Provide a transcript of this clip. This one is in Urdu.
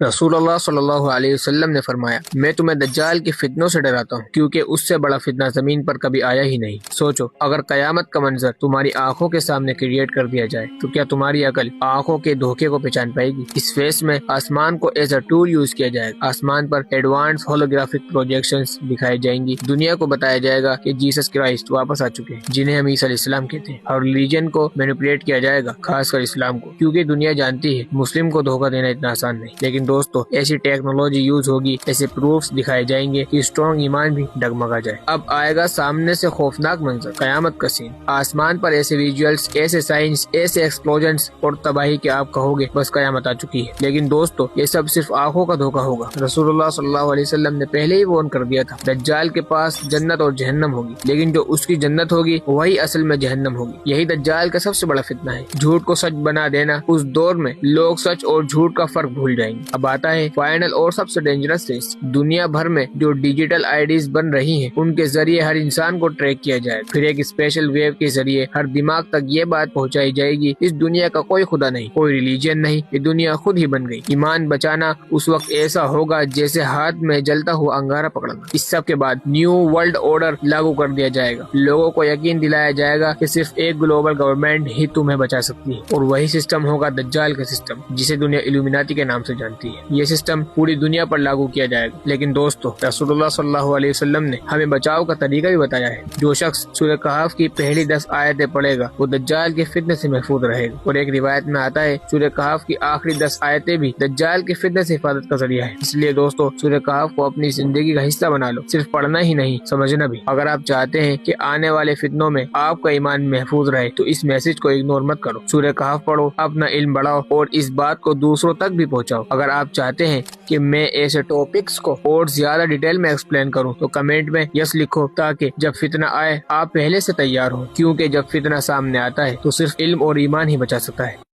رسول اللہ صلی اللہ علیہ وسلم نے فرمایا، میں تمہیں دجال کے فتنوں سے ڈراتا ہوں کیونکہ اس سے بڑا فتنہ زمین پر کبھی آیا ہی نہیں۔ سوچو، اگر قیامت کا منظر تمہاری آنکھوں کے سامنے کریٹ کر دیا جائے تو کیا تمہاری عقل آنکھوں کے دھوکے کو پہچان پائے گی؟ اس فیس میں آسمان کو ایز اے ٹول یوز کیا جائے گا۔ آسمان پر ایڈوانس ہولوگرافک پروجیکشنز دکھائی جائیں گی۔ دنیا کو بتایا جائے گا کہ جیسس کرائسٹ واپس آ چکے ہیں، جنہیں ہم عیسیٰ علیہ السلام کہتے ہیں، اور ریلیجن کو مینیپولیٹ کیا جائے گا، خاص کر اسلام کو، کیونکہ دنیا جانتی ہے مسلم کو دھوکہ دینا اتنا آسان نہیں۔ لیکن دوستو، ایسی ٹیکنالوجی یوز ہوگی، ایسے پروفز دکھائے جائیں گے کہ اسٹرانگ ایمان بھی ڈگمگا جائے۔ اب آئے گا سامنے سے خوفناک منظر، قیامت کا سین۔ آسمان پر ایسے ویژولز، ایسے سائنس، ایسے ایکسپلوژنز اور تباہی کہ آپ کہو گے بس قیامت آ چکی ہے۔ لیکن دوستو، یہ سب صرف آنکھوں کا دھوکہ ہوگا۔ رسول اللہ صلی اللہ علیہ وسلم نے پہلے ہی وارن کر دیا تھا، دجال کے پاس جنت اور جہنم ہوگی، لیکن جو اس کی جنت ہوگی وہی اصل میں جہنم ہوگی۔ یہی دجال کا سب سے بڑا فتنہ ہے، جھوٹ کو سچ بنا دینا۔ اس دور میں لوگ سچ اور جھوٹ کا فرق بھول جائیں گے۔ اب آتا ہے فائنل اور سب سے ڈینجرس ٹیسٹ۔ دنیا بھر میں جو ڈیجیٹل آئی ڈیز بن رہی ہیں، ان کے ذریعے ہر انسان کو ٹریک کیا جائے، پھر ایک اسپیشل ویو کے ذریعے ہر دماغ تک یہ بات پہنچائی جائے گی، اس دنیا کا کوئی خدا نہیں، کوئی ریلیجن نہیں، یہ دنیا خود ہی بن گئی۔ ایمان بچانا اس وقت ایسا ہوگا جیسے ہاتھ میں جلتا ہوا انگارہ پکڑنا۔ اس سب کے بعد نیو ورلڈ آرڈر لاگو کر دیا جائے گا۔ لوگوں کو یقین دلایا جائے گا کہ صرف ایک گلوبل گورنمنٹ ہی تمہیں بچا سکتی ہے، اور وہی سسٹم ہوگا دجال کا سسٹم، جسے دنیا الومناتی کے نام سے جانتی ہے۔ یہ سسٹم پوری دنیا پر لاگو کیا جائے گا۔ لیکن دوستو، رسول اللہ صلی اللہ علیہ وسلم نے ہمیں بچاؤ کا طریقہ بھی بتایا ہے۔ جو شخص سورہ کہف کی پہلی 10 آیتیں پڑھے گا وہ دجال کے فتنے سے محفوظ رہے گا، اور ایک روایت میں آتا ہے سورہ کہف کی آخری 10 آیتیں بھی دجال کے فتنے سے حفاظت کا ذریعہ ہے۔ اس لیے دوستو، سورہ کہف کو اپنی زندگی کا حصہ بنا لو، صرف پڑھنا ہی نہیں، سمجھنا بھی۔ اگر آپ چاہتے ہیں کہ آنے والے فتنوں میں آپ کا ایمان محفوظ رہے تو اس میسج کو اگنور مت کرو۔ سورہ کہف پڑھو، اپنا علم بڑھاؤ اور اس بات کو دوسروں تک بھی پہنچاؤ۔ اگر آپ چاہتے ہیں کہ میں ایسے ٹاپکس کو اور زیادہ ڈیٹیل میں ایکسپلین کروں تو کمنٹ میں یس لکھو، تاکہ جب فتنہ آئے آپ پہلے سے تیار ہو، کیونکہ جب فتنہ سامنے آتا ہے تو صرف علم اور ایمان ہی بچا سکتا ہے۔